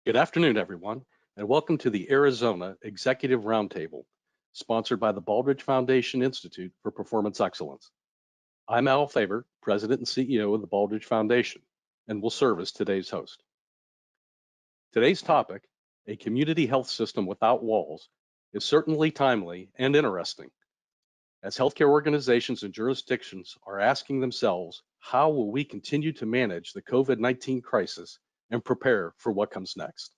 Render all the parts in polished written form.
Good afternoon, everyone, and welcome to the Arizona Executive Roundtable, sponsored by the Baldrige Foundation Institute for Performance Excellence. I'm Al Faber, President and CEO of the Baldrige Foundation, and will serve as today's host. Today's topic, a community health system without walls, is certainly timely and interesting, as healthcare organizations and jurisdictions are asking themselves, how will we continue to manage the COVID-19 crisis and prepare for what comes next?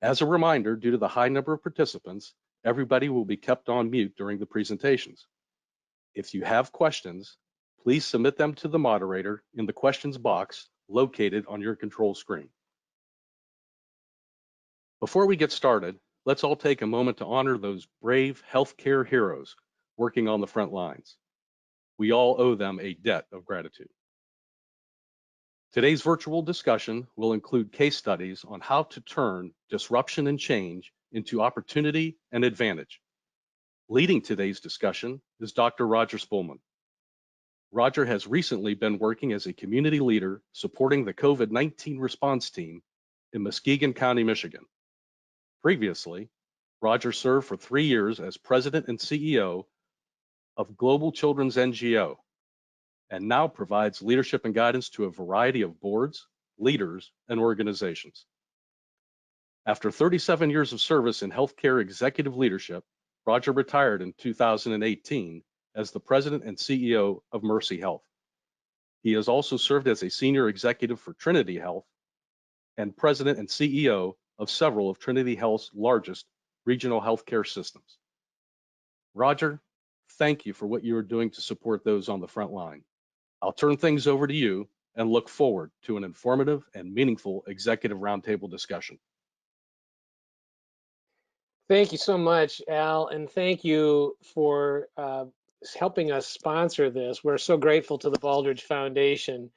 As a reminder, due to the high number of participants, everybody will be kept on mute during the presentations. If you have questions, please submit them to the moderator in the questions box located on your control screen. Before we get started, let's all take a moment to honor those brave healthcare heroes working on the front lines. We all owe them a debt of gratitude. Today's virtual discussion will include case studies on how to turn disruption and change into opportunity and advantage. Leading today's discussion is Dr. Roger Spulman. Roger has recently been working as a community leader supporting the COVID-19 response team in Muskegon County, Michigan. Previously, Roger served for 3 years as president and CEO of Global Children's NGO, and now provides leadership and guidance to a variety of boards, leaders, and organizations. After 37 years of service in healthcare executive leadership, Roger retired in 2018 as the president and CEO of Mercy Health. He has also served as a senior executive for Trinity Health and president and CEO of several of Trinity Health's largest regional healthcare systems. Roger, thank you for what you are doing to support those on the front line. I'll turn things over to you and look forward to an informative and meaningful executive roundtable discussion. Thank you so much, Al, and thank you for helping us sponsor this. We're so grateful to the Baldrige Foundation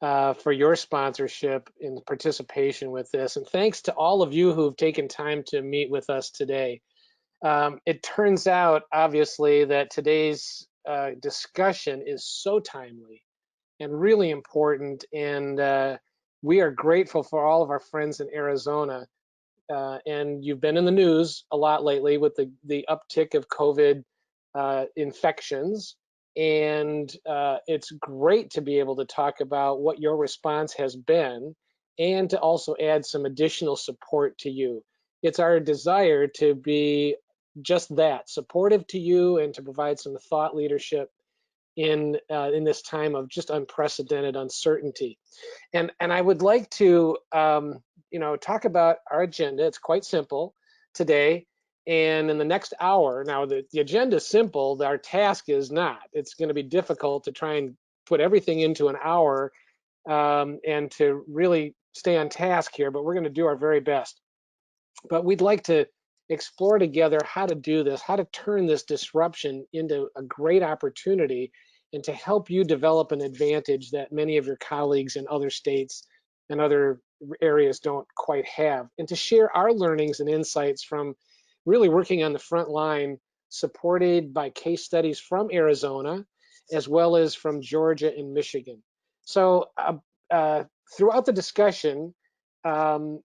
for your sponsorship and participation with this. And thanks to all of you who've taken time to meet with us today. It turns out, obviously, that today's discussion is so timely and really important. And we are grateful for all of our friends in Arizona. And you've been in the news a lot lately with the uptick of COVID infections. And it's great to be able to talk about what your response has been and to also add some additional support to you. It's our desire to be just that, supportive to you and to provide some thought leadership in this time of just unprecedented uncertainty. And I would like to talk about our agenda. It's quite simple today. And in the next hour, now the agenda is simple, our task is not. It's going to be difficult to try and put everything into an hour and to really stay on task here, but we're going to do our very best. But we'd like to explore together how to do this, how to turn this disruption into a great opportunity and to help you develop an advantage that many of your colleagues in other states and other areas don't quite have, and to share our learnings and insights from really working on the front line, supported by case studies from Arizona, as well as from Georgia and Michigan. So throughout the discussion, Al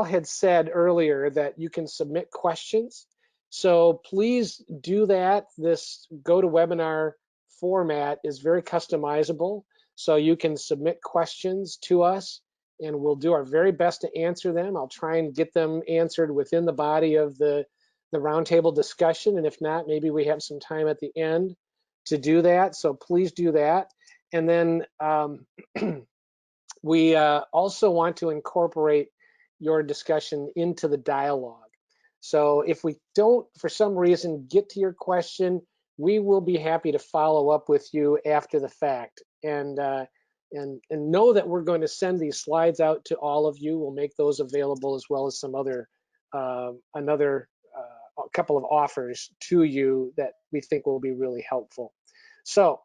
had said earlier that you can submit questions. So please do that. This GoToWebinar format is very customizable. So you can submit questions to us and we'll do our very best to answer them. I'll try and get them answered within the body of the roundtable discussion. And if not, maybe we have some time at the end to do that. So please do that. And then we also want to incorporate your discussion into the dialogue. So if we don't, for some reason, get to your question, we will be happy to follow up with you after the fact. And know that we're going to send these slides out to all of you. We'll make those available as well as some other a couple of offers to you that we think will be really helpful. So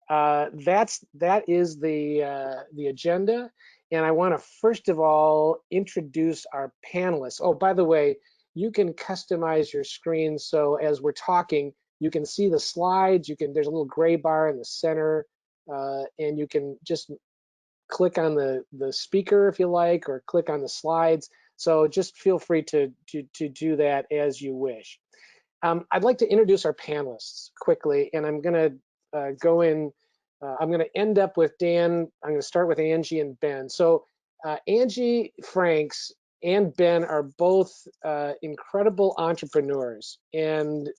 that is the agenda. And I want to first of all introduce our panelists. Oh, by the way, you can customize your screen so as we're talking, you can see the slides. There's a little gray bar in the center, and you can just click on the speaker if you like, or click on the slides. So just feel free to do that as you wish. I'd like to introduce our panelists quickly, and I'm going to I'm going to end up with Dan. I'm going to start with Angie and Ben. So Angie Franks and Ben are both incredible entrepreneurs, and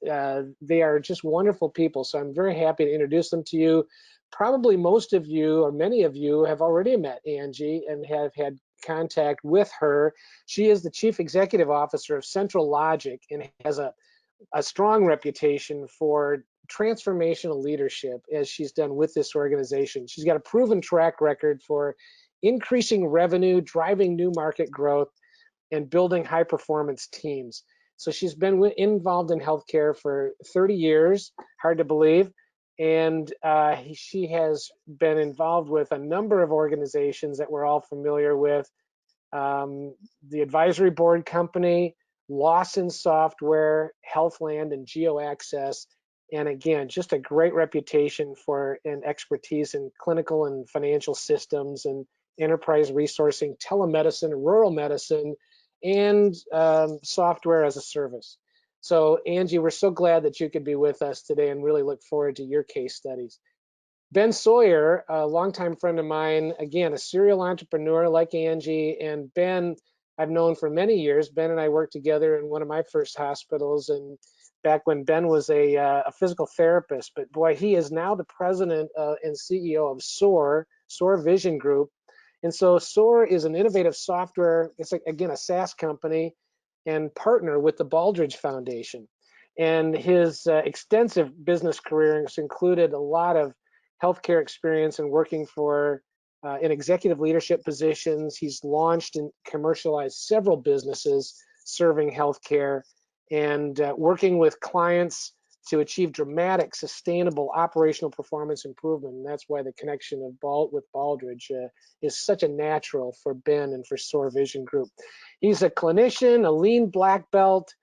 they are just wonderful people. So I'm very happy to introduce them to you. Probably most of you, or many of you, have already met Angie and have had contact with her. She is the Chief Executive Officer of Central Logic and has a strong reputation for transformational leadership, as she's done with this organization. She's got a proven track record for increasing revenue, driving new market growth, and building high performance teams. So she's been involved in healthcare for 30 years, hard to believe. And she has been involved with a number of organizations that we're all familiar with. The Advisory Board Company, Lawson Software, Healthland, and GeoAccess. And again, just a great reputation for and expertise in clinical and financial systems and enterprise resourcing, telemedicine, rural medicine, and software as a service. So Angie, we're so glad that you could be with us today and really look forward to your case studies. Ben Sawyer, a longtime friend of mine, again, a serial entrepreneur like Angie, and Ben I've known for many years. Ben and I worked together in one of my first hospitals, and back when Ben was a physical therapist. But boy, he is now the president and CEO of SOAR Vision Group. And so SOAR is an innovative software, it's like, again, a SaaS company and partner with the Baldrige Foundation. And his extensive business career has included a lot of healthcare experience and working for in executive leadership positions. He's launched and commercialized several businesses serving healthcare and working with clients to achieve dramatic, sustainable operational performance improvement. And that's why the connection of with Baldrige is such a natural for Ben and for SOAR Vision Group. He's a clinician, a lean black belt.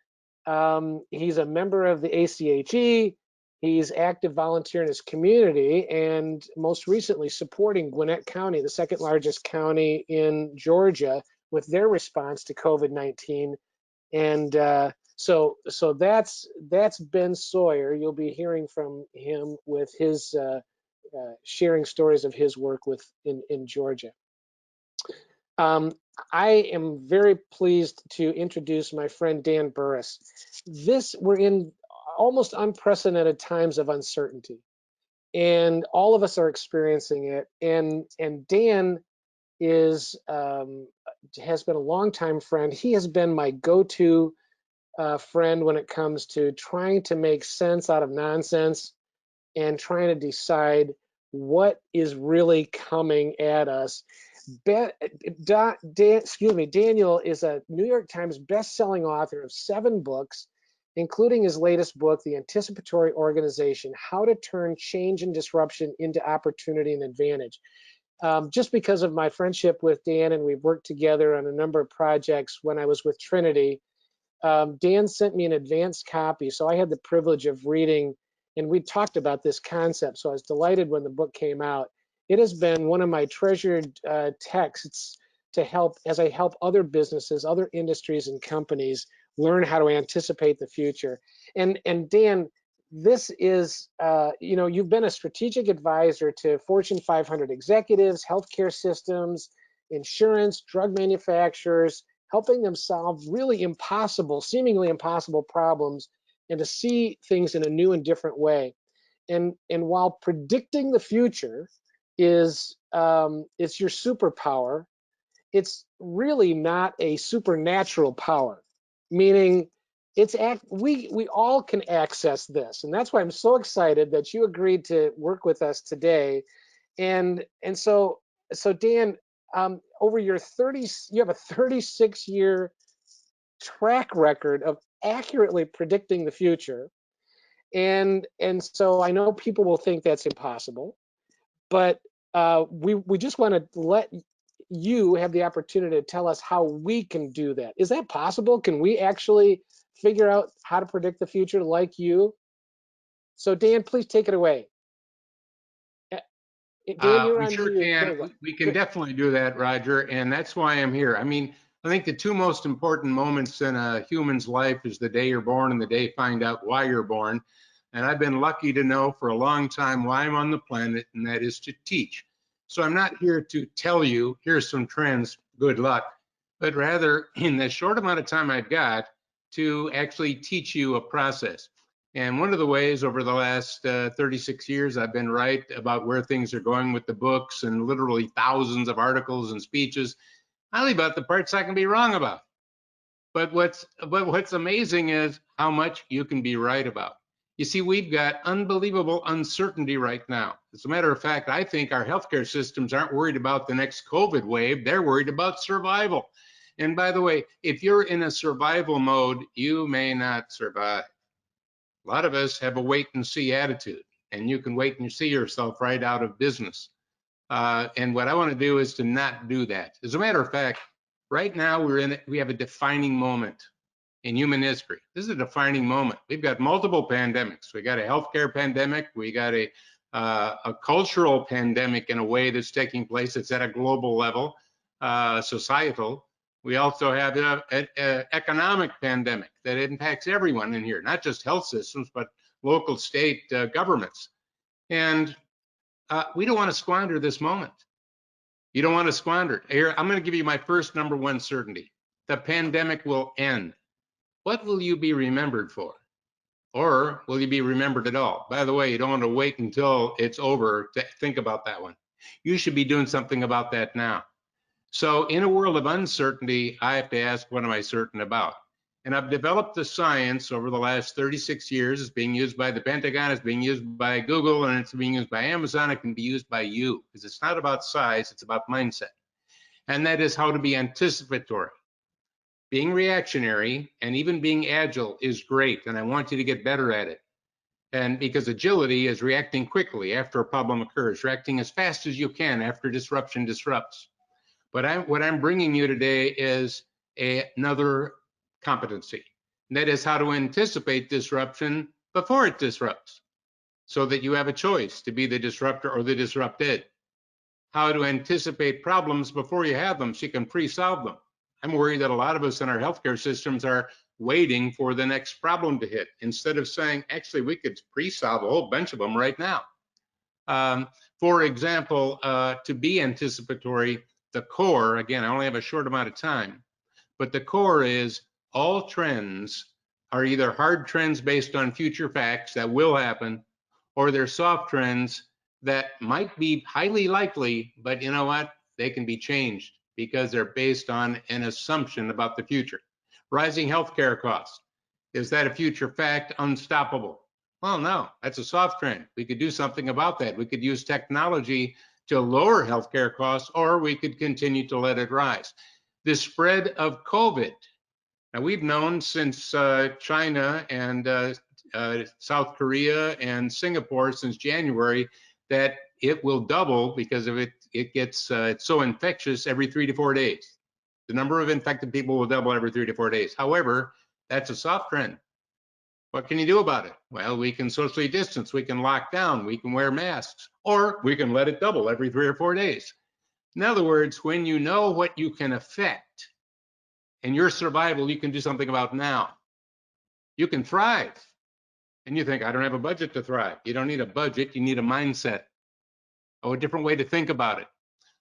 He's a member of the ACHE. He's active volunteer in his community, and most recently supporting Gwinnett County, the second largest county in Georgia, with their response to COVID-19. And so that's Ben Sawyer. You'll be hearing from him with his sharing stories of his work in Georgia. I am very pleased to introduce my friend Dan Burris. We're in almost unprecedented times of uncertainty, and all of us are experiencing it. And Dan has been a longtime friend. He has been my go-to friend when it comes to trying to make sense out of nonsense and trying to decide what is really coming at us. Daniel is a New York Times best-selling author of 7 books, including his latest book, The Anticipatory Organization: How to Turn Change and Disruption into Opportunity and Advantage. Just because of my friendship with Dan, and we've worked together on a number of projects when I was with Trinity, Dan sent me an advanced copy, so I had the privilege of reading, and we talked about this concept, so I was delighted when the book came out. It has been one of my treasured texts to help, as I help other businesses, other industries and companies learn how to anticipate the future. And Dan, this is, you've been a strategic advisor to Fortune 500 executives, healthcare systems, insurance, drug manufacturers, helping them solve really impossible, seemingly impossible problems, and to see things in a new and different way. And while predicting the future is it's your superpower, it's really not a supernatural power, meaning we all can access this. And that's why I'm so excited that you agreed to work with us today. And so Dan, over your you have a 36-year track record of accurately predicting the future. And so I know people will think that's impossible, but we just want to let you have the opportunity to tell us how we can do that. Is that possible? Can we actually figure out how to predict the future like you? So Dan, please take it away. Dan, you're We sure unmuted. There can. you go. We can Good. definitely do that, Roger, and that's why I'm here. I mean, I think the two most important moments in a human's life is the day you're born and the day you find out why you're born. And I've been lucky to know for a long time why I'm on the planet, and that is to teach. So I'm not here to tell you, here's some trends, good luck, but rather in the short amount of time I've got to actually teach you a process. And one of the ways over the last 36 years I've been right about where things are going with the books and literally thousands of articles and speeches, highly about the parts I can be wrong about. But what's amazing is how much you can be right about. You see, we've got unbelievable uncertainty right now. As a matter of fact, I think our healthcare systems aren't worried about the next COVID wave. They're worried about survival. And by the way, if you're in a survival mode, you may not survive. A lot of us have a wait and see attitude, and you can wait and see yourself right out of business. And what I want to do is to not do that. As a matter of fact, right now we have a defining moment in human history. This is a defining moment. We've got multiple pandemics. We got a healthcare pandemic. We got a cultural pandemic in a way that's taking place. It's at a global level, societal. We also have an economic pandemic that impacts everyone in here, not just health systems, but local, state governments. And we don't want to squander this moment. You don't want to squander it. Here, I'm going to give you my first number one certainty. The pandemic will end. What will you be remembered for? Or will you be remembered at all? By the way, you don't want to wait until it's over to think about that one. You should be doing something about that now. So in a world of uncertainty, I have to ask, what am I certain about? And I've developed the science over the last 36 years. It's being used by the Pentagon, it's being used by Google, and it's being used by Amazon. It can be used by you, because it's not about size, it's about mindset. And that is how to be anticipatory. Being reactionary and even being agile is great, and I want you to get better at it. And because agility is reacting quickly after a problem occurs, reacting as fast as you can after disruption disrupts. But what I'm bringing you today is another competency. And that is how to anticipate disruption before it disrupts, so that you have a choice to be the disruptor or the disrupted. How to anticipate problems before you have them so you can pre-solve them. I'm worried that a lot of us in our healthcare systems are waiting for the next problem to hit instead of saying, actually, we could pre-solve a whole bunch of them right now. For example, to be anticipatory, the core, again, I only have a short amount of time, but the core is all trends are either hard trends based on future facts that will happen, or they're soft trends that might be highly likely, but you know what? They can be changed because they're based on an assumption about the future. Rising healthcare costs. Is that a future fact? Unstoppable. Well, no, that's a soft trend. We could do something about that. We could use technology to lower healthcare costs, or we could continue to let it rise. The spread of COVID. Now, we've known since China and South Korea and Singapore since January that it will double because of it gets it's so infectious every 3 to 4 days. The number of infected people will double every 3 to 4 days. However, that's a soft trend. What can you do about it? Well, we can socially distance, we can lock down, we can wear masks, or we can let it double every 3 or 4 days. In other words, when you know what you can affect and your survival, you can do something about now. You can thrive. And you think, I don't have a budget to thrive. You don't need a budget, you need a mindset. Oh, a different way to think about it.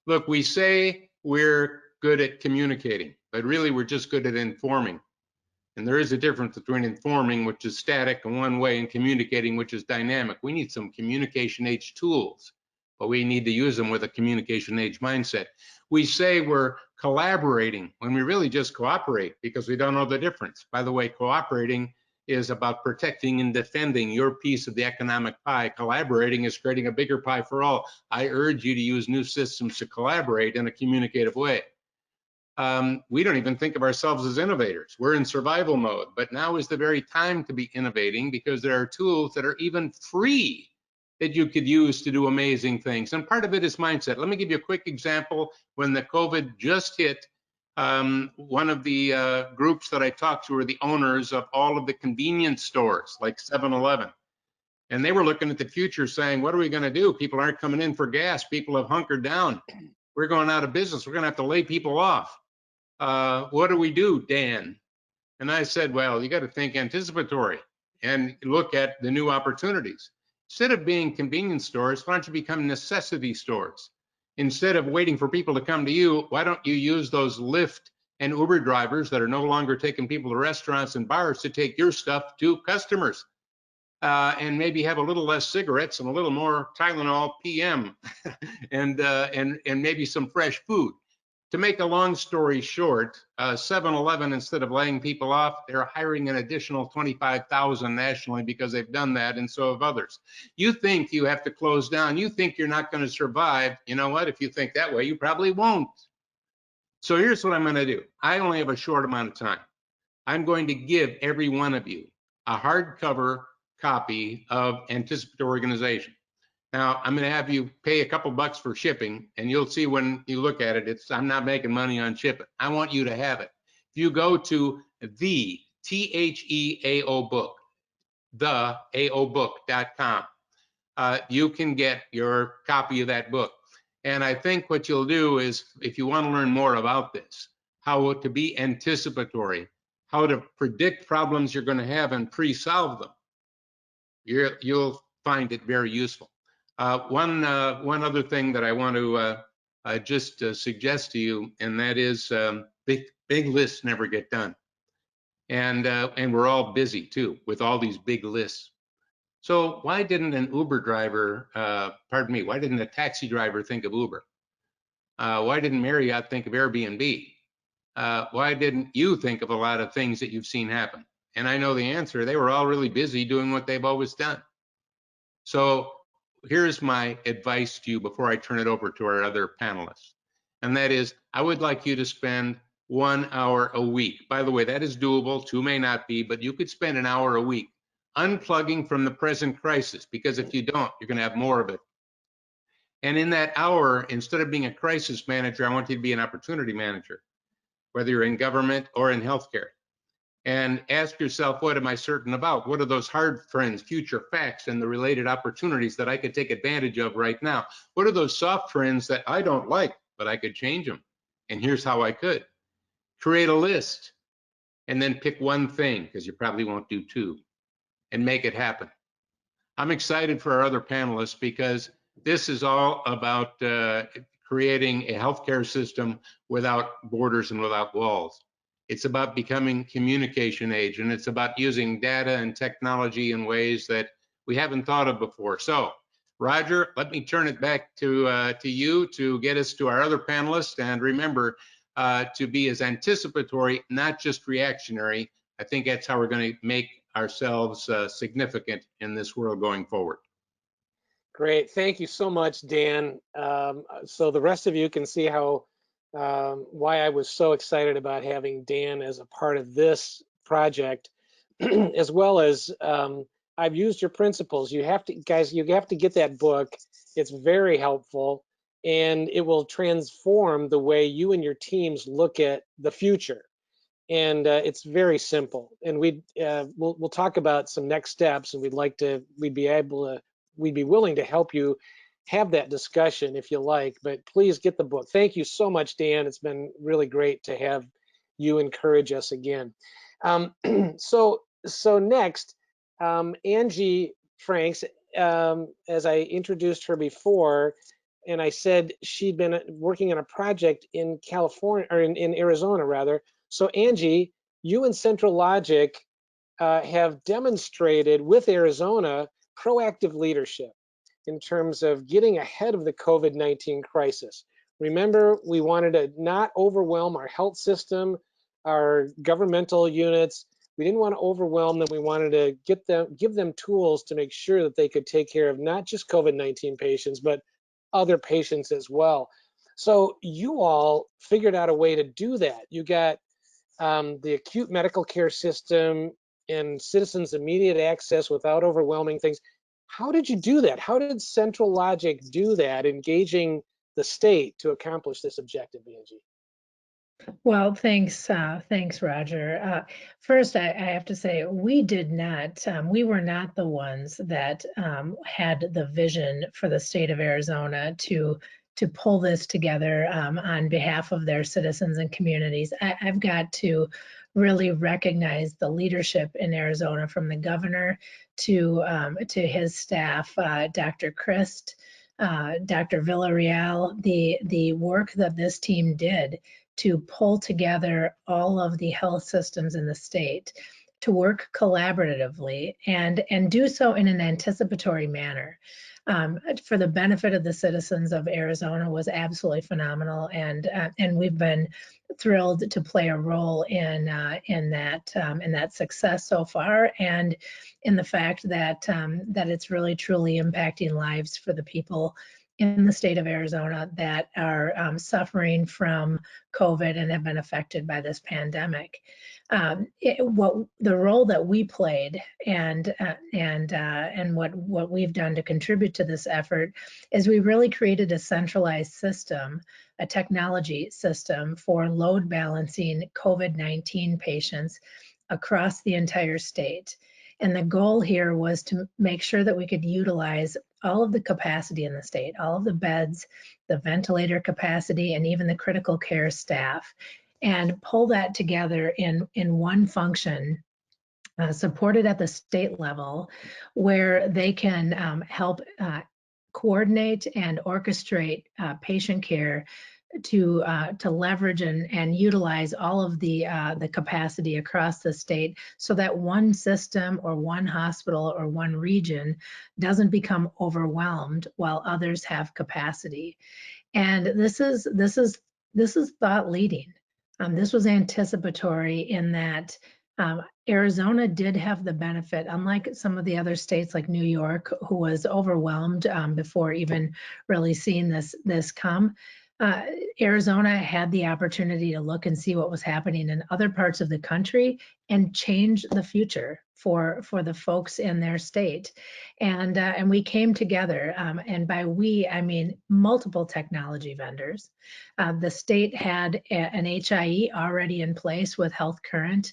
Look, we say we're good at communicating, but really we're just good at informing. And there is a difference between informing, which is static and one way, and communicating, which is dynamic. We need some communication age tools, but we need to use them with a communication age mindset. We say we're collaborating when we really just cooperate because we don't know the difference. By the way, cooperating is about protecting and defending your piece of the economic pie. Collaborating is creating a bigger pie for all. I urge you to use new systems to collaborate in a communicative way. We don't even think of ourselves as innovators. We're in survival mode, but now is the very time to be innovating because there are tools that are even free that you could use to do amazing things. And part of it is mindset. Let me give you a quick example. When the COVID just hit, one of the groups that I talked to were the owners of all of the convenience stores like 7-Eleven. And they were looking at the future saying, what are we going to do? People aren't coming in for gas. People have hunkered down. We're going out of business. We're going to have to lay people off. What do we do, Dan? And I said, well, you got to think anticipatory and look at the new opportunities. Instead of being convenience stores, why don't you become necessity stores? Instead of waiting for people to come to you, why don't you use those Lyft and Uber drivers that are no longer taking people to restaurants and bars to take your stuff to customers? And maybe have a little less cigarettes and a little more Tylenol PM and maybe some fresh food. To make a long story short, 7-Eleven, instead of laying people off, they're hiring an additional 25,000 nationally because they've done that, and so have others. You think you have to close down. You think you're not going to survive. You know what? If you think that way, you probably won't. So here's what I'm going to do. I only have a short amount of time. I'm going to give every one of you a hardcover copy of Anticipatory Organization. Now, I'm going to have you pay a couple bucks for shipping, and you'll see when you look at it, I'm not making money on shipping. I want you to have it. If you go to the THEAO book, theaobook.com, you can get your copy of that book. And I think what you'll do is, if you want to learn more about this, how to be anticipatory, how to predict problems you're going to have and pre-solve them, you'll find it very useful. One other thing that I want to just suggest to you, and that is big lists never get done, and we're all busy too with all these big lists. So why didn't an Uber driver, why didn't a taxi driver think of Uber? Why didn't Marriott think of Airbnb? Why didn't you think of a lot of things that you've seen happen? And I know the answer. They were all really busy doing what they've always done. So here's my advice to you before I turn it over to our other panelists. And that is, I would like you to spend 1 hour a week. By the way, that is doable. 2 may not be, but you could spend an hour a week unplugging from the present crisis, because if you don't, you're going to have more of it. And in that hour, instead of being a crisis manager, I want you to be an opportunity manager, whether you're in government or in healthcare. And ask yourself, what am I certain about? What are those hard trends, future facts, and the related opportunities that I could take advantage of right now? What are those soft trends that I don't like, but I could change them? And here's how I could. Create a list and then pick one thing, because you probably won't do two, and make it happen. I'm excited for our other panelists because this is all about creating a healthcare system without borders and without walls. It's about becoming communication age, and it's about using data and technology in ways that we haven't thought of before. So, Roger, let me turn it back to you to get us to our other panelists. And remember to be as anticipatory, not just reactionary. I think that's how we're going to make ourselves significant in this world going forward. Great, thank you so much, Dan. So the rest of you can see how why I was so excited about having Dan as a part of this project, as well as I've used your principles. You have to, guys, you have to get that book. It's very helpful, and it will transform the way you and your teams look at the future. And it's very simple. And we'll talk about some next steps, and we'd be willing to help you have that discussion if you like. But please get the book. Thank you so much, Dan. It's been really great to have you encourage us again. So next, Angie Franks, as I introduced her before, and I said she'd been working on a project in California, or in Arizona rather. So Angie, you and Central Logic have demonstrated with Arizona proactive leadership in terms of getting ahead of the COVID-19 crisis. Remember, we wanted to not overwhelm our health system, our governmental units. We didn't want to overwhelm them. We wanted to give them tools to make sure that they could take care of not just COVID-19 patients, but other patients as well. So you all figured out a way to do that. You got the acute medical care system and citizens' immediate access without overwhelming things. How did you do that? How did Central Logic do that, engaging the state to accomplish this objective, Angie? Well, thanks, Roger. First, I have to say we did not, we were not the ones that had the vision for the state of Arizona to pull this together on behalf of their citizens and communities. I've got to really recognize the leadership in Arizona, from the governor to his staff, Dr. Christ, Dr. Villarreal, the work that this team did to pull together all of the health systems in the state to work collaboratively and do so in an anticipatory manner for the benefit of the citizens of Arizona was absolutely phenomenal, and we've been thrilled to play a role in that success so far, and in the fact that that it's really truly impacting lives for the people in the state of Arizona that are suffering from COVID and have been affected by this pandemic. What the role that we played and what we've done to contribute to this effort is we really created a centralized system, a technology system for load balancing COVID-19 patients across the entire state. And the goal here was to make sure that we could utilize all of the capacity in the state, all of the beds, the ventilator capacity, and even the critical care staff, and pull that together in one function, supported at the state level, where they can help coordinate and orchestrate patient care to leverage and utilize all of the capacity across the state, so that one system or one hospital or one region doesn't become overwhelmed while others have capacity. And this is thought leading. This was anticipatory in that Arizona did have the benefit, unlike some of the other states like New York, who was overwhelmed before even really seeing this come. Arizona had the opportunity to look and see what was happening in other parts of the country and change the future for the folks in their state. And we came together, and by we, I mean multiple technology vendors. The state had an HIE already in place with Health Current,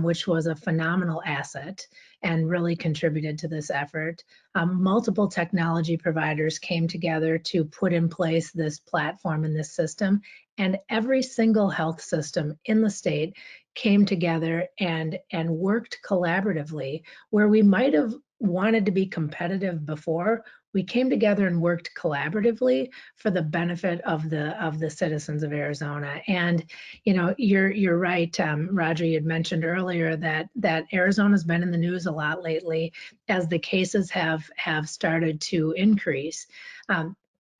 which was a phenomenal asset and really contributed to this effort. Multiple technology providers came together to put in place this platform and this system, and every single health system in the state came together and worked collaboratively. Where we might have wanted to be competitive before, we came together and worked collaboratively for the benefit of the citizens of Arizona. And you know, you're right, Roger. You had mentioned earlier that Arizona's been in the news a lot lately as the cases have started to increase.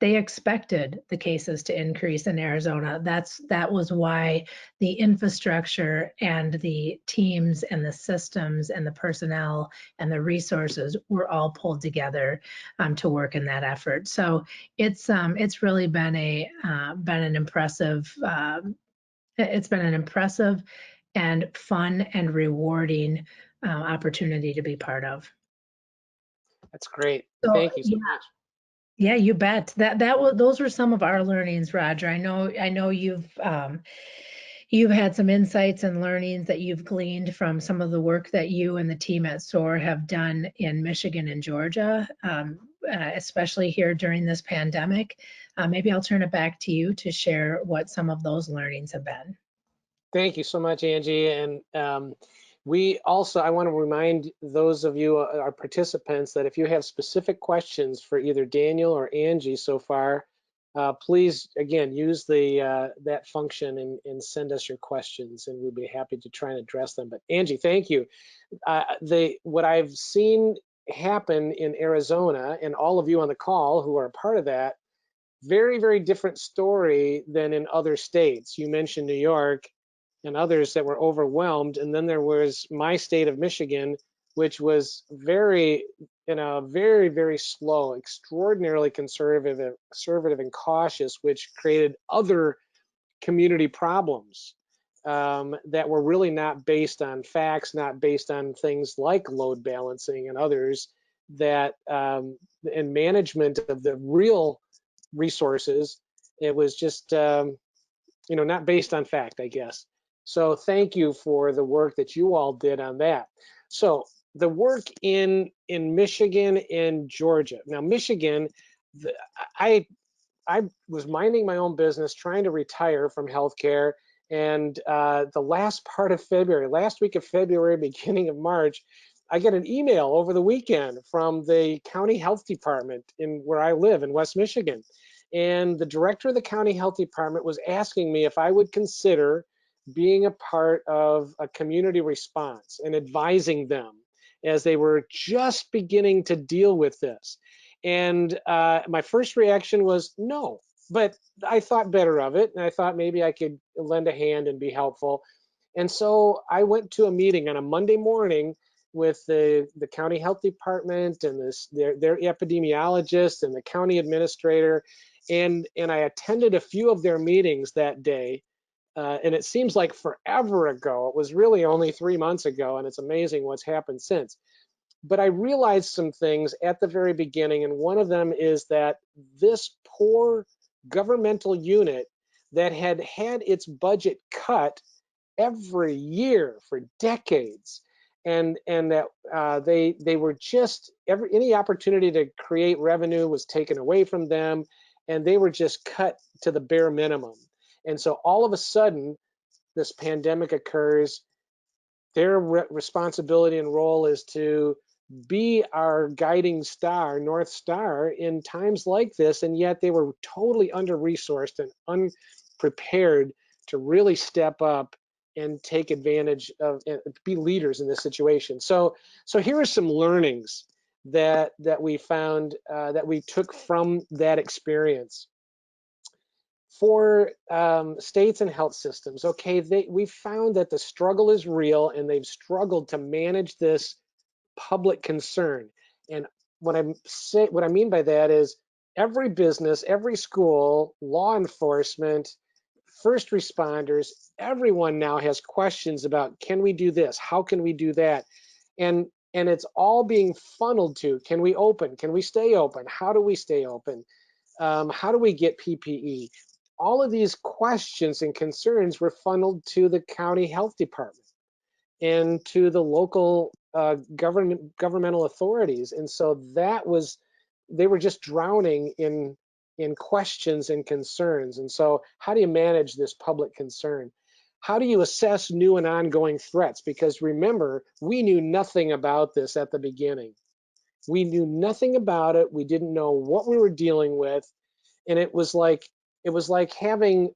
They expected the cases to increase in Arizona. That was why the infrastructure and the teams and the systems and the personnel and the resources were all pulled together to work in that effort. So it's really been an impressive and fun and rewarding opportunity to be part of. That's great. So Thank you so much. yeah, you bet. Those were some of our learnings, Roger. I know you've had some insights and learnings that you've gleaned from some of the work that you and the team at SOAR have done in Michigan and Georgia, especially here during this pandemic. Maybe I'll turn it back to you to share what some of those learnings have been. Thank you so much, Angie. And I want to remind those of you, our participants, that if you have specific questions for either Daniel or Angie so far, please, again, use that function and send us your questions, and we'd be happy to try and address them. But Angie, thank you. What I've seen happen in Arizona, and all of you on the call who are a part of that, very, very different story than in other states. You mentioned New York and others that were overwhelmed. And then there was my state of Michigan, which was very, very slow, extraordinarily conservative and cautious, which created other community problems that were really not based on facts, not based on things like load balancing and others and management of the real resources. It was just not based on fact, I guess. So thank you for the work that you all did on that. So the work in Michigan and Georgia. Now, Michigan, I I was minding my own business, trying to retire from healthcare. And the last part of February, last week of February, beginning of March, I get an email over the weekend from the county health department in where I live in West Michigan. And the director of the county health department was asking me if I would consider being a part of a community response and advising them as they were just beginning to deal with this. And my first reaction was no, but I thought better of it, and I thought maybe I could lend a hand and be helpful. And so I went to a meeting on a Monday morning with the county health department and their epidemiologist and the county administrator, and I attended a few of their meetings that day. And it seems like forever ago. It was really only 3 months ago, and it's amazing what's happened since. But I realized some things at the very beginning, and one of them is that this poor governmental unit that had had its budget cut every year for decades, and that they were just any opportunity to create revenue was taken away from them, and they were just cut to the bare minimum. And so all of a sudden, this pandemic occurs. Their responsibility and role is to be our guiding star, North Star, in times like this, and yet they were totally under-resourced and unprepared to really step up and take advantage of and be leaders in this situation. So here are some learnings that we found that we took from that experience. For states and health systems, okay, we found that the struggle is real, and they've struggled to manage this public concern. And what I mean by that is every business, every school, law enforcement, first responders, everyone now has questions about, can we do this? How can we do that? And it's all being funneled to, can we open? Can we stay open? How do we stay open? How do we get PPE? All of these questions and concerns were funneled to the county health department and to the local governmental authorities. And so they were just drowning in questions and concerns. And so how do you manage this public concern? How do you assess new and ongoing threats? Because remember, we knew nothing about this at the beginning. We knew nothing about it. We didn't know what we were dealing with. And it was like having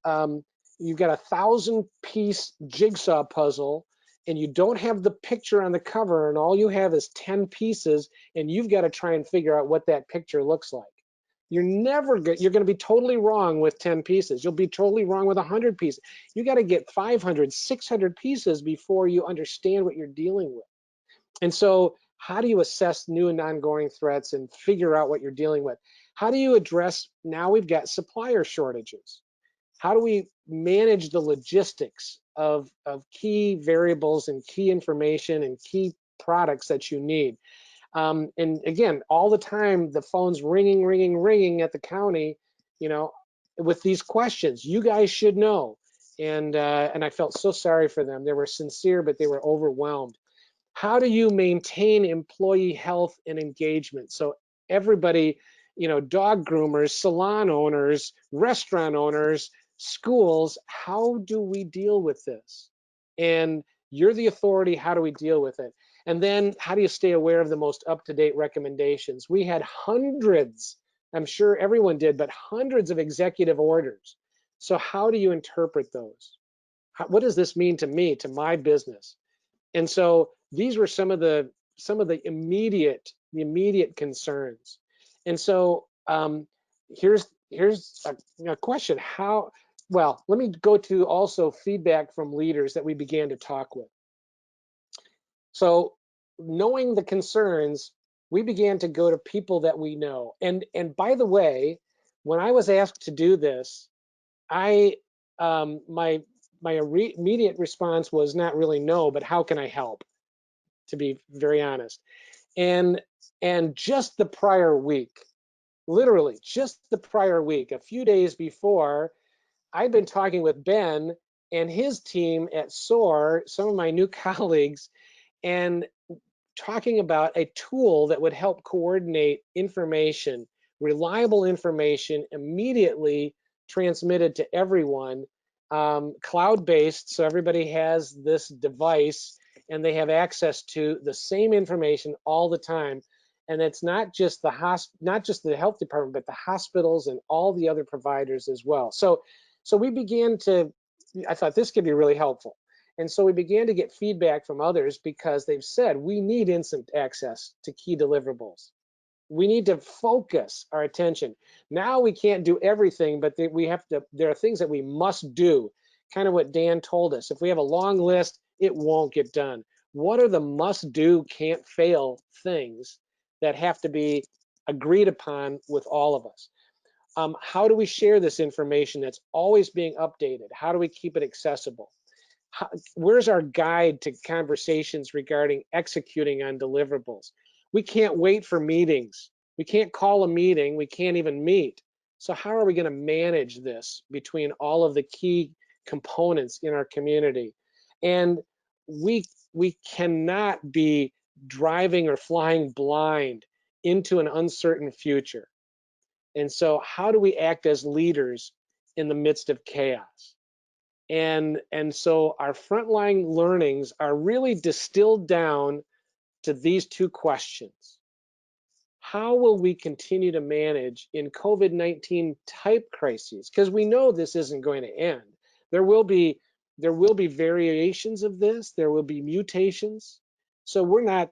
you've got a 1,000-piece jigsaw puzzle, and you don't have the picture on the cover, and all you have is 10 pieces, and you've got to try and figure out what that picture looks like. You're going to be totally wrong with 10 pieces. You'll be totally wrong with 100 pieces. You got to get 500, 600 pieces before you understand what you're dealing with. And so how do you assess new and ongoing threats and figure out what you're dealing with? How do you address, now we've got supplier shortages. How do we manage the logistics of key variables and key information and key products that you need? And again, all the time, the phone's ringing, ringing, ringing at the county, with these questions. You guys should know. And I felt so sorry for them. They were sincere, but they were overwhelmed. How do you maintain employee health and engagement? So everybody, dog groomers, salon owners, restaurant owners, schools, how do we deal with this? And you're the authority, how do we deal with it? And then how do you stay aware of the most up-to-date recommendations? We had hundreds, I'm sure everyone did, but hundreds of executive orders. So how do you interpret those? What does this mean to me, to my business? And so these were some of the immediate concerns. And so here's a question. Well, let me go to also feedback from leaders that we began to talk with. So knowing the concerns, we began to go to people that we know. And by the way, when I was asked to do this, my immediate response was not really no, but how can I help? To be very honest. And just the prior week, literally just the prior week, a few days before, I've been talking with Ben and his team at SOAR, some of my new colleagues, and talking about a tool that would help coordinate information, reliable information, immediately transmitted to everyone, cloud-based, so everybody has this device and they have access to the same information all the time. And it's not just the health department, but the hospitals and all the other providers as well. So we began to, I thought this could be really helpful. And so we began to get feedback from others because they've said we need instant access to key deliverables. We need to focus our attention. Now we can't do everything, but we have to, there are things that we must do. Kind of what Dan told us. If we have a long list, it won't get done. What are the must do, can't fail things that have to be agreed upon with all of us? How do we share this information that's always being updated? How do we keep it accessible? Where's our guide to conversations regarding executing on deliverables? We can't wait for meetings. We can't call a meeting. We can't even meet. So how are we going to manage this between all of the key components in our community? And we cannot be driving or flying blind into an uncertain future. And so how do we act as leaders in the midst of chaos? And so our frontline learnings are really distilled down to these two questions. How will we continue to manage in COVID-19 type crises? Because we know this isn't going to end. There will be variations of this. There will be mutations. So we're not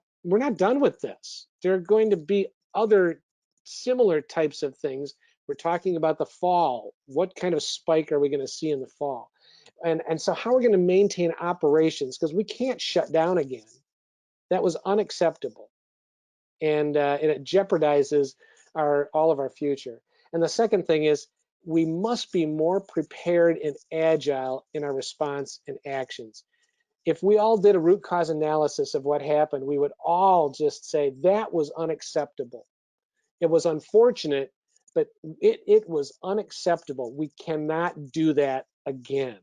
done with this. There are going to be other similar types of things. We're talking about the fall. What kind of spike are we going to see in the fall? And so how are we going to maintain operations? Because we can't shut down again. That was unacceptable. And it jeopardizes all of our future. And the second thing is we must be more prepared and agile in our response and actions. If we all did a root cause analysis of what happened, we would all just say that was unacceptable. It was unfortunate, but it was unacceptable. We cannot do that again.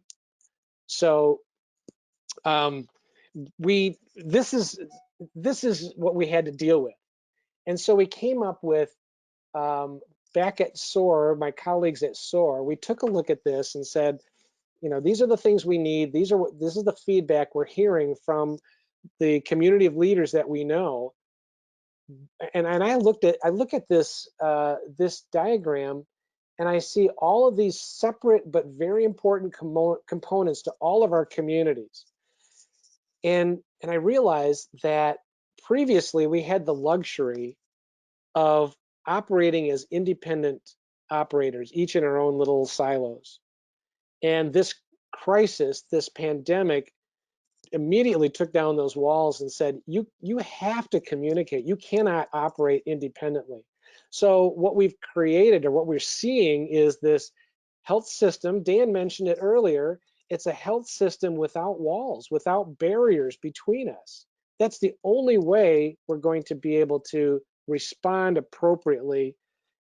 So this is what we had to deal with. And so we came up with, back at SOAR, my colleagues at SOAR, we took a look at this and said, you know, these are the things we need. This is the feedback we're hearing from the community of leaders that we know. And I look at this this diagram, and I see all of these separate but very important components to all of our communities. And I realized that previously we had the luxury of operating as independent operators, each in our own little silos. And this crisis, this pandemic, immediately took down those walls and said, you have to communicate. You cannot operate independently. So what we've created, or what we're seeing, is this health system. Dan mentioned it earlier. It's a health system without walls, without barriers between us. That's the only way we're going to be able to respond appropriately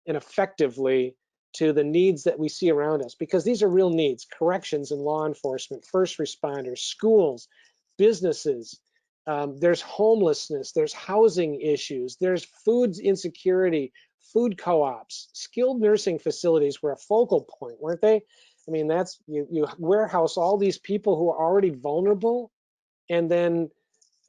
and effectively to the needs that we see around us, because these are real needs: corrections and law enforcement, first responders, schools, businesses. There's homelessness, there's housing issues, there's food insecurity, food co-ops, skilled nursing facilities were a focal point, weren't they? I mean, that's, you warehouse all these people who are already vulnerable, and then,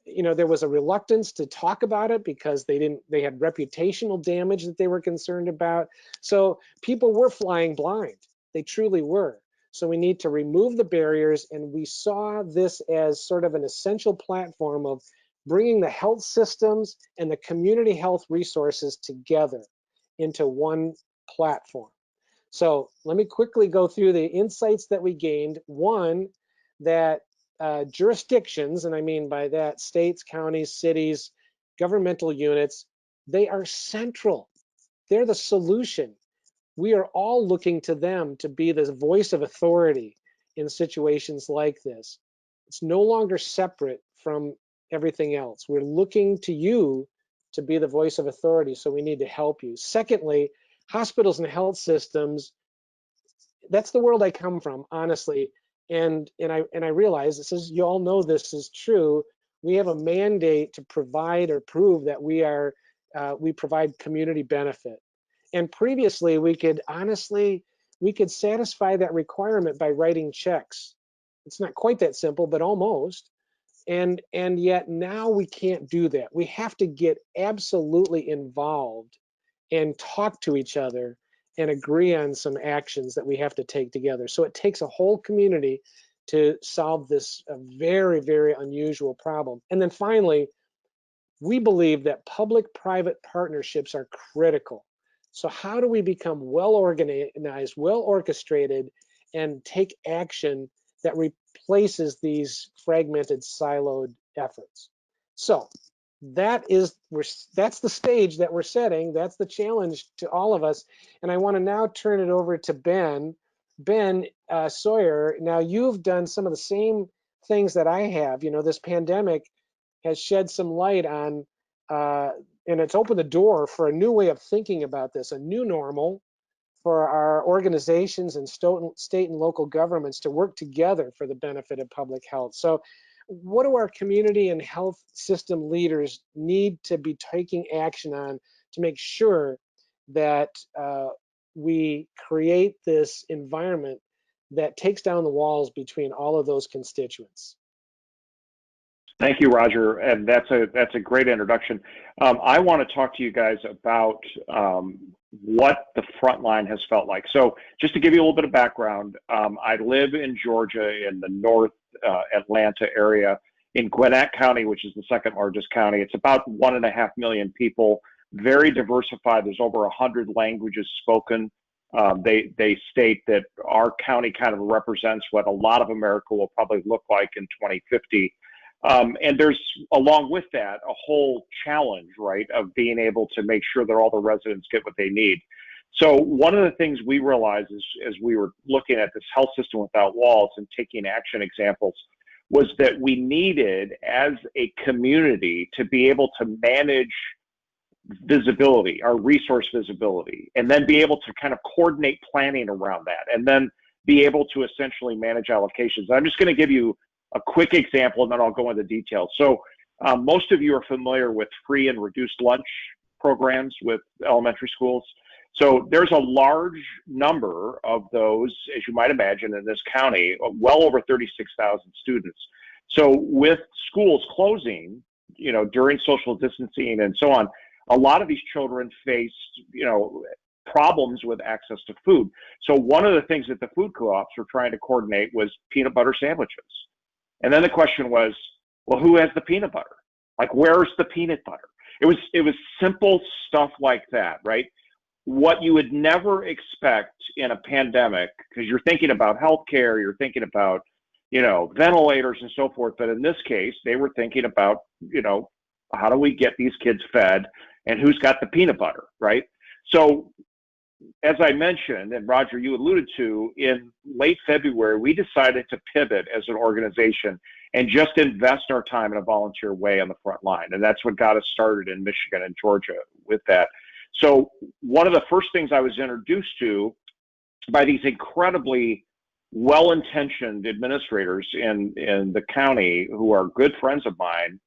you know, there was a reluctance to talk about it because they had reputational damage that they were concerned about. So people were flying blind. They truly were. So we need to remove the barriers, and we saw this as sort of an essential platform of bringing the health systems and the community health resources together into one platform. So let me quickly go through the insights that we gained. One, that jurisdictions, and I mean by that states, counties, cities, governmental units, they are central. They're the solution. We are all looking to them to be the voice of authority in situations like this. It's no longer separate from everything else. We're looking to you to be the voice of authority, so we need to help you. Secondly, hospitals and health systems, that's the world I come from, honestly. And I realize this is, you all know this is true. We have a mandate to provide or prove that we provide community benefit. And previously, we could satisfy that requirement by writing checks. It's not quite that simple, but almost. And yet now we can't do that. We have to get absolutely involved and talk to each other and agree on some actions that we have to take together. So it takes a whole community to solve this very, very unusual problem. And then finally, we believe that public-private partnerships are critical. So how do we become well organized, well orchestrated, and take action that replaces these fragmented, siloed efforts? So that's the stage that we're setting. That's the challenge to all of us. And I want to now turn it over to Ben. Ben Sawyer, now you've done some of the same things that I have. You know, this pandemic has shed some light on, and it's opened the door for a new way of thinking about this, a new normal for our organizations and state and local governments to work together for the benefit of public health. So what do our community and health system leaders need to be taking action on to make sure that we create this environment that takes down the walls between all of those constituents? Thank you, Roger, and that's a great introduction. I want to talk to you guys about what the front line has felt like. So just to give you a little bit of background, I live in Georgia in the North Atlanta area in Gwinnett County, which is the second largest county. It's about 1.5 million people, very diversified. There's over 100 languages spoken. They state that our county kind of represents what a lot of America will probably look like in 2050. And there's, along with that, a whole challenge, right, of being able to make sure that all the residents get what they need. So one of the things we realized as we were looking at this health system without walls and taking action examples was that we needed, as a community, to be able to manage visibility, our resource visibility, and then be able to kind of coordinate planning around that, and then be able to essentially manage allocations. I'm just going to give you a quick example, and then I'll go into detail. So most of you are familiar with free and reduced lunch programs with elementary schools. So there's a large number of those, as you might imagine, in this county, well over 36,000 students. So with schools closing, you know, during social distancing and so on, a lot of these children faced, you know, problems with access to food. So one of the things that the food co-ops were trying to coordinate was peanut butter sandwiches. And then the question was, well, who has the peanut butter? Like, where's the peanut butter? It was simple stuff like that, right? What you would never expect in a pandemic, because you're thinking about healthcare, you're thinking about, you know, ventilators and so forth. But in this case, they were thinking about, you know, how do we get these kids fed and who's got the peanut butter, right? So as I mentioned, and Roger, you alluded to, in late February, we decided to pivot as an organization and just invest our time in a volunteer way on the front line. And that's what got us started in Michigan and Georgia with that. So one of the first things I was introduced to by these incredibly well-intentioned administrators in the county, who are good friends of mine,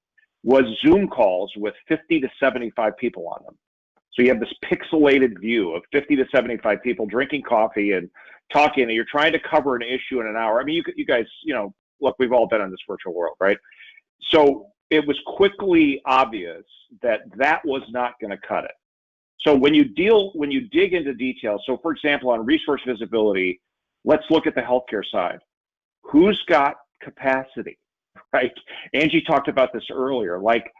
was Zoom calls with 50 to 75 people on them. So you have this pixelated view of 50 to 75 people drinking coffee and talking, and you're trying to cover an issue in an hour. I mean, you guys, you know, look, we've all been in this virtual world, right? So it was quickly obvious that that was not going to cut it. So when you dig into details, so for example, on resource visibility, let's look at the healthcare side. Who's got capacity, right? Angie talked about this earlier. Like,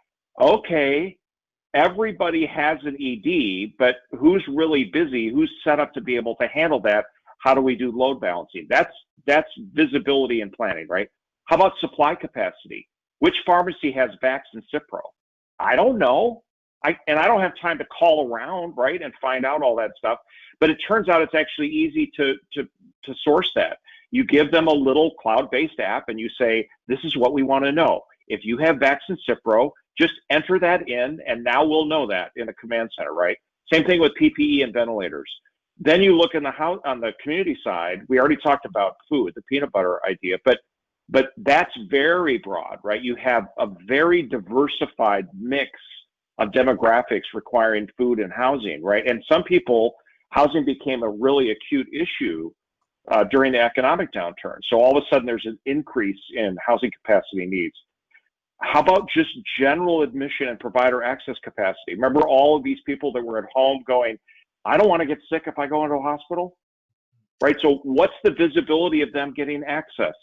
okay, everybody has an ED, but who's really busy? Who's set up to be able to handle that? How do we do load balancing? That's visibility and planning, right? How about supply capacity? Which pharmacy has Vax and Cipro? I don't know. I don't have time to call around, right, and find out all that stuff. But it turns out it's actually easy to source that. You give them a little cloud-based app and you say, this is what we want to know. If you have Vax and Cipro, just enter that in, and now we'll know that in a command center, right? Same thing with PPE and ventilators. Then you look in the house on the community side. We already talked about food, the peanut butter idea, but that's very broad, right? You have a very diversified mix of demographics requiring food and housing, right? And some people, housing became a really acute issue during the economic downturn. So all of a sudden there's an increase in housing capacity needs. How about just general admission and provider access capacity? Remember all of these people that were at home going, I don't want to get sick if I go into a hospital, right? So what's the visibility of them getting access?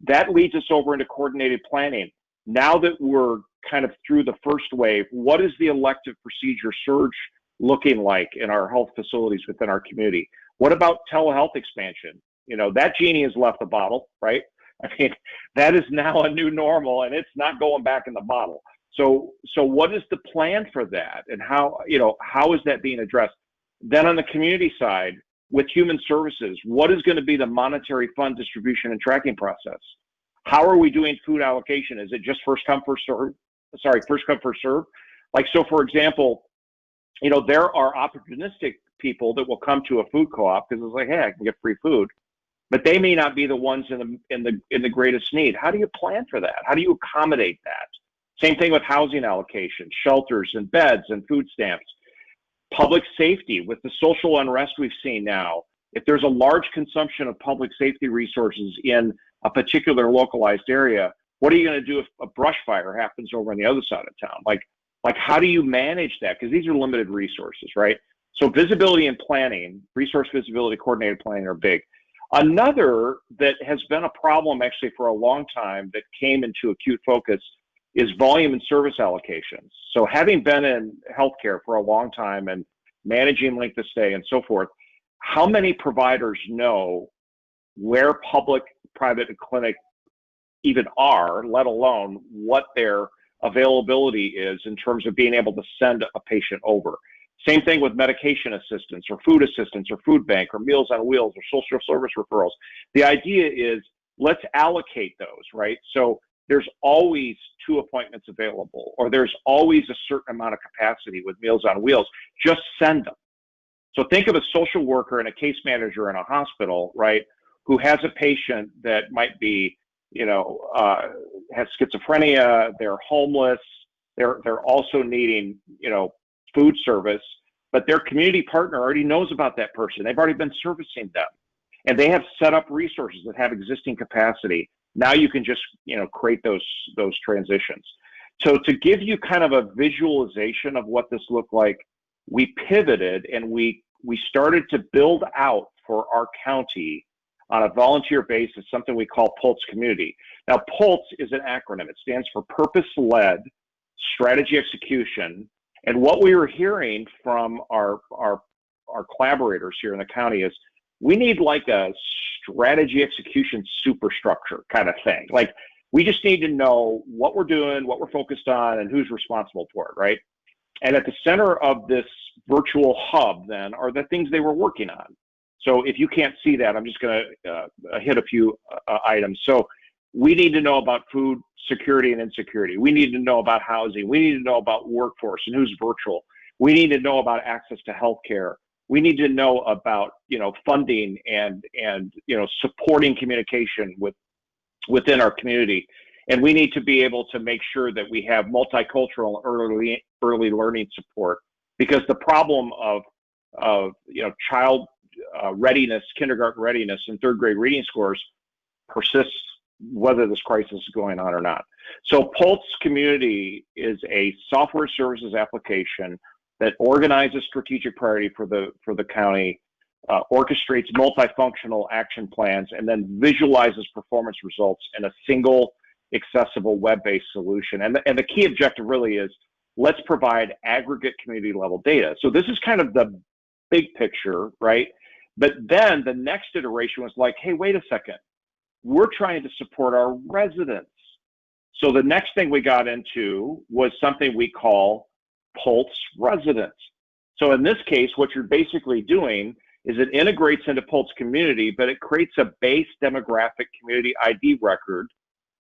That leads us over into coordinated planning. Now that we're kind of through the first wave, what is the elective procedure surge looking like in our health facilities within our community? What about telehealth expansion? You know, that genie has left the bottle, right? I mean, that is now a new normal and it's not going back in the bottle. So what is the plan for that? And how is that being addressed? Then on the community side, with human services, what is going to be the monetary fund distribution and tracking process? How are we doing food allocation? Is it just first come, first serve? First come, first serve. Like, so for example, there are opportunistic people that will come to a food co-op because it's like, hey, I can get free food, but they may not be the ones in the greatest need. How do you plan for that? How do you accommodate that? Same thing with housing allocation, shelters and beds and food stamps. Public safety, with the social unrest we've seen now, if there's a large consumption of public safety resources in a particular localized area, what are you going to do if a brush fire happens over on the other side of town? Like how do you manage that? Because these are limited resources, right? So visibility and planning, resource visibility, coordinated planning are big. Another that has been a problem actually for a long time that came into acute focus is volume and service allocations. So having been in healthcare for a long time and managing length of stay and so forth, how many providers know where public, private, and clinic even are, let alone what their availability is in terms of being able to send a patient over? Same thing with medication assistance or food assistance or food bank or Meals on Wheels or social service referrals. The idea is let's allocate those, right? So there's always 2 appointments available, or there's always a certain amount of capacity with Meals on Wheels. Just send them. So think of a social worker and a case manager in a hospital, right, who has a patient that might be, has schizophrenia, they're homeless, they're also needing, food service, but their community partner already knows about that person. They've already been servicing them, and they have set up resources that have existing capacity. Now you can just, create those transitions. So to give you kind of a visualization of what this looked like, we pivoted and we started to build out for our county on a volunteer basis something we call PULSE Community. Now, PULSE is an acronym. It stands for Purpose-Led Strategy Execution. And what we were hearing from our collaborators here in the county is we need like a strategy execution superstructure kind of thing. Like, we just need to know what we're doing, what we're focused on, and who's responsible for it, right? And at the center of this virtual hub then are the things they were working on. So if you can't see that, I'm just going to hit a few items. So we need to know about food security and insecurity. We need to know about housing. We need to know about workforce and who's virtual. We need to know about access to healthcare. We need to know about, funding and supporting communication within our community. And we need to be able to make sure that we have multicultural early learning support, because the problem of child readiness, kindergarten readiness, and third grade reading scores persists whether this crisis is going on or not. So PULSE Community is a software services application that organizes strategic priority for the county, orchestrates multifunctional action plans, and then visualizes performance results in a single accessible web-based solution. And the key objective really is, let's provide aggregate community level data. So this is kind of the big picture, right? But then the next iteration was like, hey, wait a second. We're trying to support our residents. So the next thing we got into was something we call PULSE Residents. So in this case, what you're basically doing is it integrates into PULSE Community, but it creates a base demographic community ID record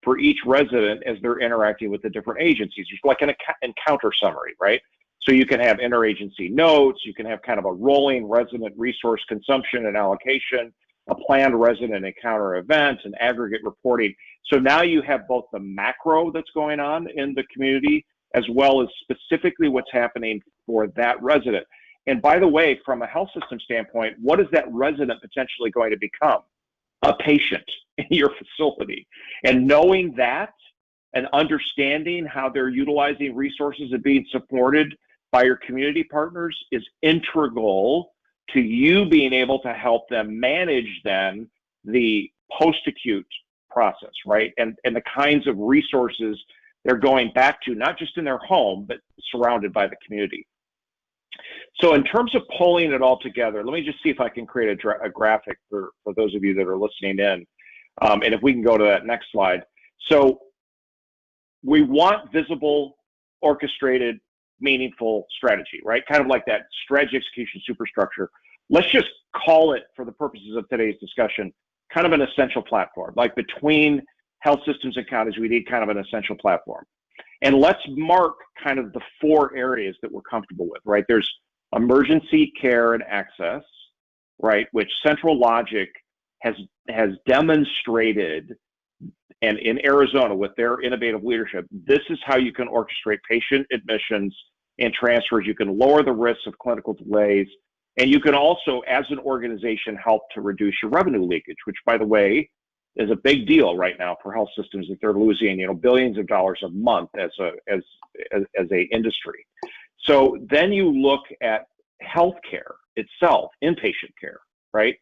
for each resident as they're interacting with the different agencies. It's like an encounter summary, right? So you can have interagency notes, you can have kind of a rolling resident resource consumption and allocation, a planned resident encounter event, and aggregate reporting. So now you have both the macro that's going on in the community, as well as specifically what's happening for that resident. And by the way, from a health system standpoint, what is that resident potentially going to become? A patient in your facility. And knowing that and understanding how they're utilizing resources and being supported by your community partners is integral to you being able to help them manage then the post-acute process, right? And the kinds of resources they're going back to, not just in their home, but surrounded by the community. So in terms of pulling it all together, let me just see if I can create a graphic for those of you that are listening in. And if we can go to that next slide. So we want visible, orchestrated, meaningful strategy, right? Kind of like that strategy execution superstructure. Let's just call it, for the purposes of today's discussion, kind of an essential platform. Like between health systems and counties, we need kind of an essential platform. And let's mark kind of the 4 areas that we're comfortable with, right? There's emergency care and access, right? Which Central Logic has demonstrated, and in Arizona with their innovative leadership, this is how you can orchestrate patient admissions and transfers. You can lower the risks of clinical delays. And you can also, as an organization, help to reduce your revenue leakage, which, by the way, is a big deal right now for health systems that they're losing, billions of dollars a month as a industry. So then you look at healthcare itself, inpatient care, right?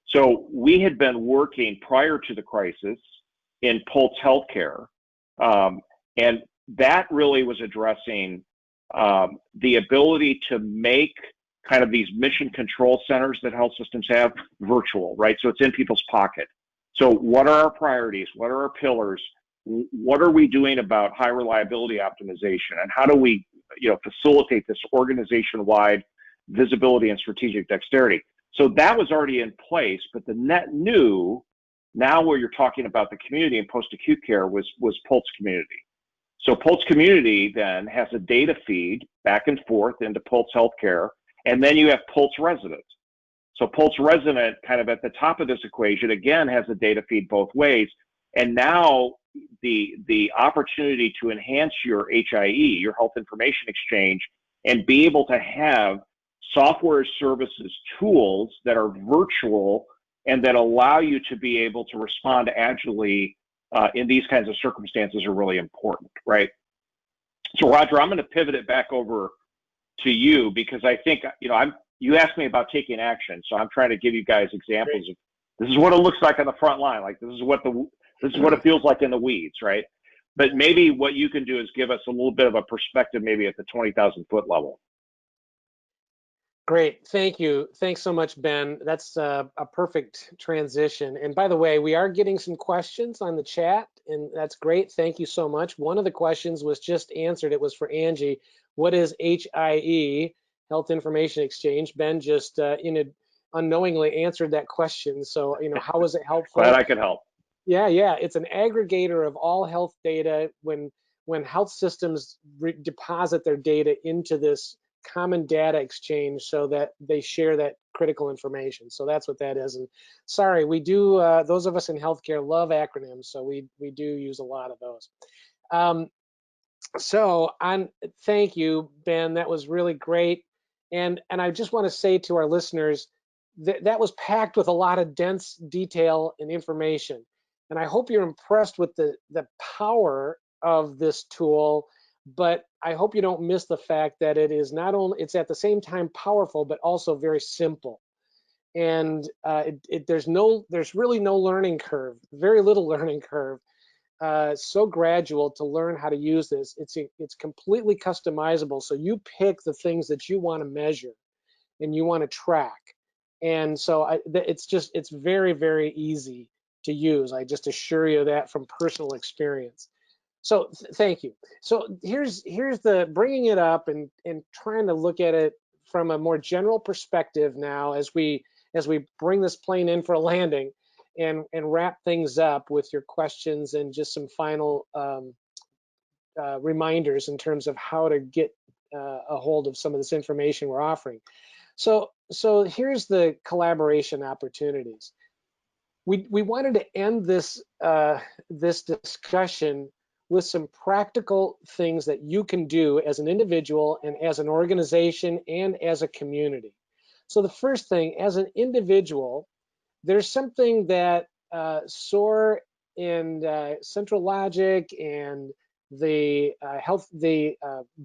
So we had been working prior to the crisis in Pulse Healthcare, and that really was addressing the ability to make kind of these mission control centers that health systems have virtual, right? So it's in people's pocket. So what are our priorities? What are our pillars? What are we doing about high reliability optimization? And how do we, facilitate this organization-wide visibility and strategic dexterity? So that was already in place, but the net new, now where you're talking about the community and post-acute care, was Pulse Community. So Pulse Community then has a data feed back and forth into Pulse Healthcare, and then you have Pulse Resident. So Pulse Resident, kind of at the top of this equation, again, has a data feed both ways. And now the opportunity to enhance your HIE, your Health Information Exchange, and be able to have software services tools that are virtual and that allow you to be able to respond agilely in these kinds of circumstances are really important, right? So Roger, I'm going to pivot it back over to you, because I think, you asked me about taking action, so I'm trying to give you guys examples of this is what it looks like on the front line, like this is what it feels like in the weeds, right? But maybe what you can do is give us a little bit of a perspective, maybe at the 20,000 foot level. Great, thank you. Thanks so much, Ben. That's a perfect transition. And by the way, we are getting some questions on the chat, and that's great. Thank you so much. One of the questions was just answered. It was for Angie. What is HIE, Health Information Exchange? Ben just unknowingly answered that question. So, how is it helpful? Glad I could help. Yeah, it's an aggregator of all health data. When health systems deposit their data into this common data exchange, so that they share that critical information. So that's what that is. And sorry, we do, those of us in healthcare love acronyms, so we do use a lot of those. Thank you, Ben. That was really great. And I just want to say to our listeners that was packed with a lot of dense detail and information. And I hope you're impressed with the power of this tool, but I hope you don't miss the fact that it is not only, it's at the same time powerful, but also very simple. And there's really no learning curve, very little learning curve. So gradual to learn how to use this. It's completely customizable. So you pick the things that you want to measure and you want to track. And so it's very, very easy to use. I just assure you that from personal experience. So thank you. So here's the bringing it up and trying to look at it from a more general perspective now as we bring this plane in for a landing and wrap things up with your questions and just some final reminders in terms of how to get a hold of some of this information we're offering. So here's the collaboration opportunities. We wanted to end this this discussion with some practical things that you can do as an individual and as an organization and as a community. So the first thing, as an individual, there's something that SOAR and Central Logic and the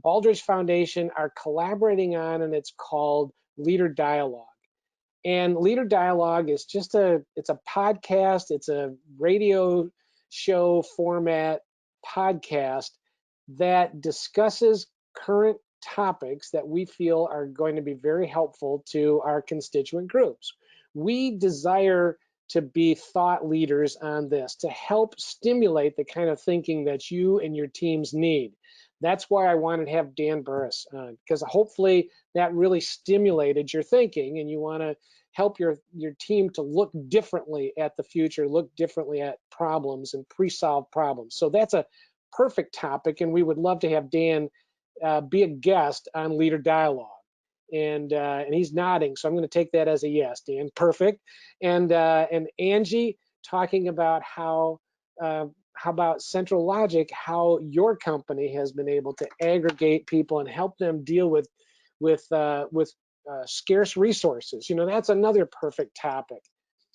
Baldrige Foundation are collaborating on, and it's called Leader Dialogue. And Leader Dialogue is just it's a podcast, it's a radio show format podcast that discusses current topics that we feel are going to be very helpful to our constituent groups. We desire to be thought leaders on this, to help stimulate the kind of thinking that you and your teams need. That's why I wanted to have Dan Burris on, because hopefully that really stimulated your thinking, and you want to help your team to look differently at the future, look differently at problems and pre-solve problems. So that's a perfect topic, and we would love to have Dan be a guest on Leader Dialogue. And he's nodding, so I'm going to take that as a yes, Dan. Perfect. And Angie talking about how about Central Logic, how your company has been able to aggregate people and help them deal with scarce resources. You know, that's another perfect topic.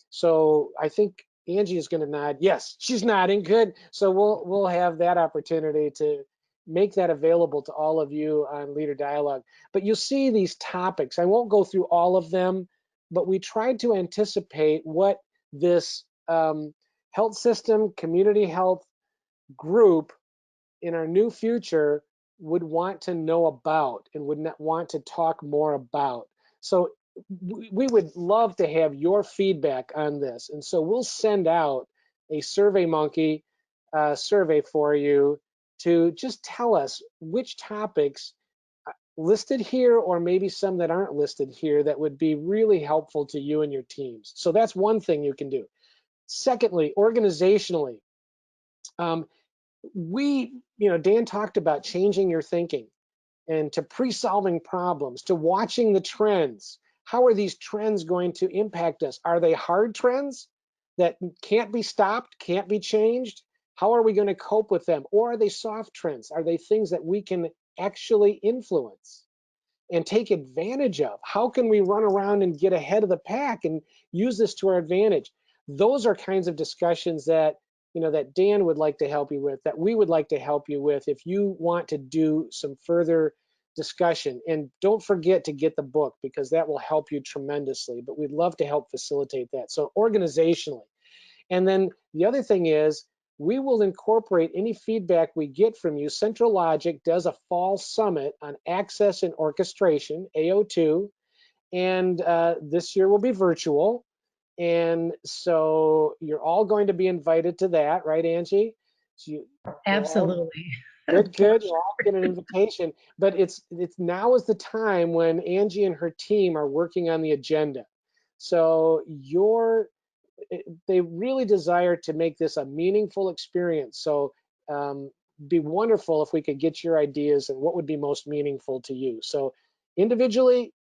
So I think Angie is going to nod. Yes, she's nodding. Good. So we'll have that opportunity to make that available to all of you on Leader Dialogue. But you'll see these topics. I won't go through all of them, but we tried to anticipate what this health system, community health group in our new future would want to know about and would not want to talk more about. So we would love to have your feedback on this. And so we'll send out a SurveyMonkey survey for you to just tell us which topics listed here, or maybe some that aren't listed here, that would be really helpful to you and your teams. So that's one thing you can do. Secondly, organizationally, Dan talked about changing your thinking and to pre-solving problems, to watching the trends. How are these trends going to impact us? Are they hard trends that can't be stopped, can't be changed? How are we going to cope with them? Or are they soft trends? Are they things that we can actually influence and take advantage of? How can we run around and get ahead of the pack and use this to our advantage? Those are kinds of discussions that that Dan would like to help you with, that we would like to help you with if you want to do some further discussion. And don't forget to get the book, because that will help you tremendously, but we'd love to help facilitate that. So organizationally. And then the other thing is, we will incorporate any feedback we get from you. Central Logic does a fall summit on access and orchestration, AO2, and this year will be virtual. And so you're all going to be invited to that, right, Angie? So Absolutely. Good. You'll all get an invitation. But it's now is the time when Angie and her team are working on the agenda. So they really desire to make this a meaningful experience. So be wonderful if we could get your ideas and what would be most meaningful to you. So individually,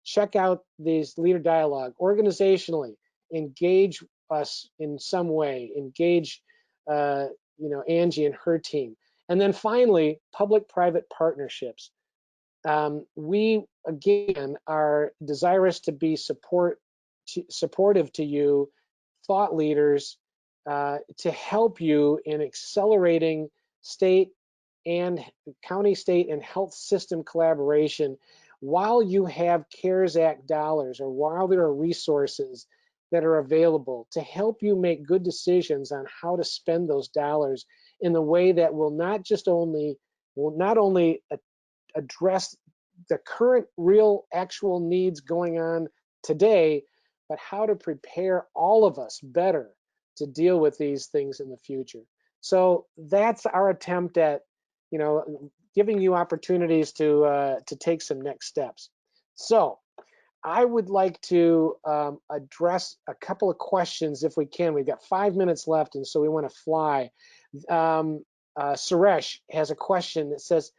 check out these Leader Dialogue. Organizationally, engage us in some way. Engage, Angie and her team. And then finally, public-private partnerships. We again are desirous to be supportive to you, thought leaders, to help you in accelerating state and county, state, and health system collaboration while you have CARES Act dollars, or while there are resources that are available to help you make good decisions on how to spend those dollars in the way that will not only address the current real actual needs going on today, but how to prepare all of us better to deal with these things in the future. So that's our attempt at giving you opportunities to take some next steps. So I would like to address a couple of questions if we can. We've got 5 minutes left, and so we want to fly. Suresh has a question that says,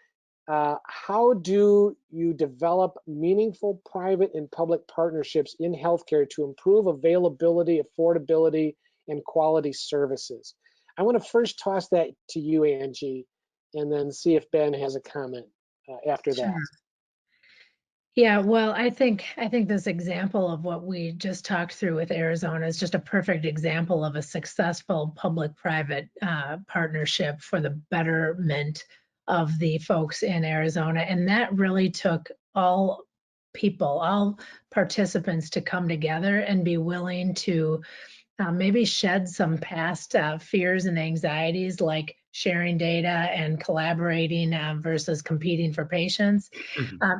how do you develop meaningful private and public partnerships in healthcare to improve availability, affordability, and quality services? I want to first toss that to you, Angie, and then see if Ben has a comment after that. Sure. Yeah, well, I think this example of what we just talked through with Arizona is just a perfect example of a successful public-private partnership for the betterment of the folks in Arizona. And that really took all people, all participants to come together and be willing to maybe shed some past fears and anxieties like sharing data and collaborating versus competing for patients.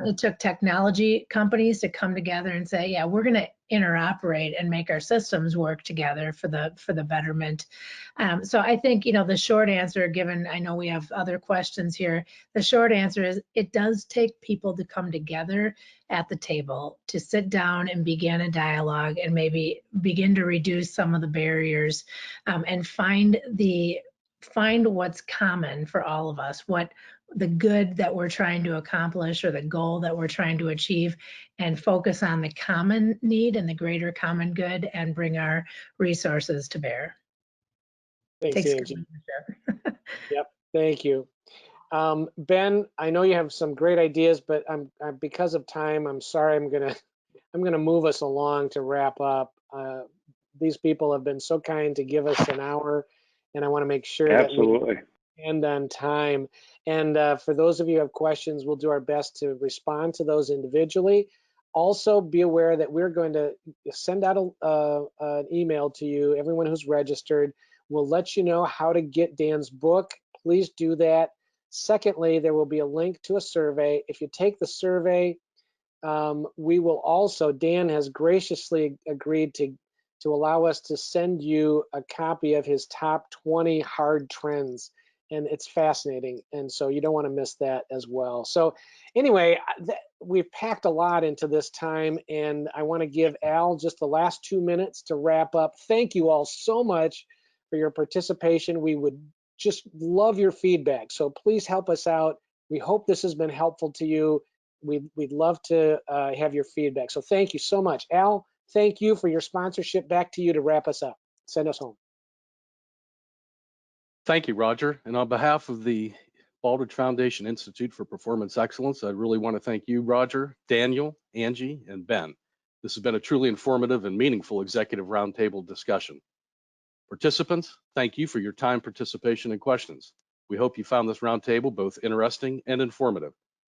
It took technology companies to come together and say, yeah, we're going to interoperate and make our systems work together for the betterment. So I think, the short answer, given I know we have other questions here, the short answer is it does take people to come together at the table to sit down and begin a dialogue and maybe begin to reduce some of the barriers and find what's common for all of us, what the good that we're trying to accomplish or the goal that we're trying to achieve, and focus on the common need and the greater common good and bring our resources to bear. Thanks, Takes Angie. leadership. Yep, thank you. Ben, I know you have some great ideas, but I'm because of time, I'm sorry, I'm gonna move us along to wrap up. These people have been so kind to give us an hour, and I want to make sure that Absolutely. we end on time. And for those of you who have questions, we'll do our best to respond to those individually. Also, be aware that we're going to send out an email to you, everyone who's registered. We'll let you know how to get Dan's book. Please do that. Secondly, there will be a link to a survey. If you take the survey, we will also, Dan has graciously agreed to allow us to send you a copy of his top 20 hard trends. And it's fascinating. And so you don't want to miss that as well. So anyway, we've packed a lot into this time, and I want to give Al just the last 2 minutes to wrap up. Thank you all so much for your participation. We would just love your feedback. So please help us out. We hope this has been helpful to you. We'd love to have your feedback. So thank you so much. Al, thank you for your sponsorship. Back to you to wrap us up. Send us home. Thank you, Roger. And on behalf of the Baldrige Foundation Institute for Performance Excellence, I really want to thank you, Roger, Daniel, Angie, and Ben. This has been a truly informative and meaningful executive roundtable discussion. Participants, thank you for your time, participation, and questions. We hope you found this roundtable both interesting and informative.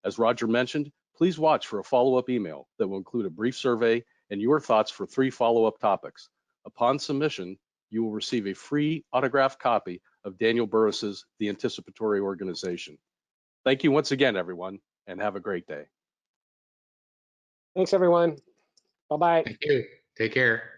As Roger mentioned, please watch for a follow-up email that will include a brief survey and your thoughts for 3 follow-up topics. Upon submission, you will receive a free autographed copy of Daniel Burris's The Anticipatory Organization. Thank you once again, everyone, and have a great day. Thanks, everyone. Bye-bye. Thank you. Take care.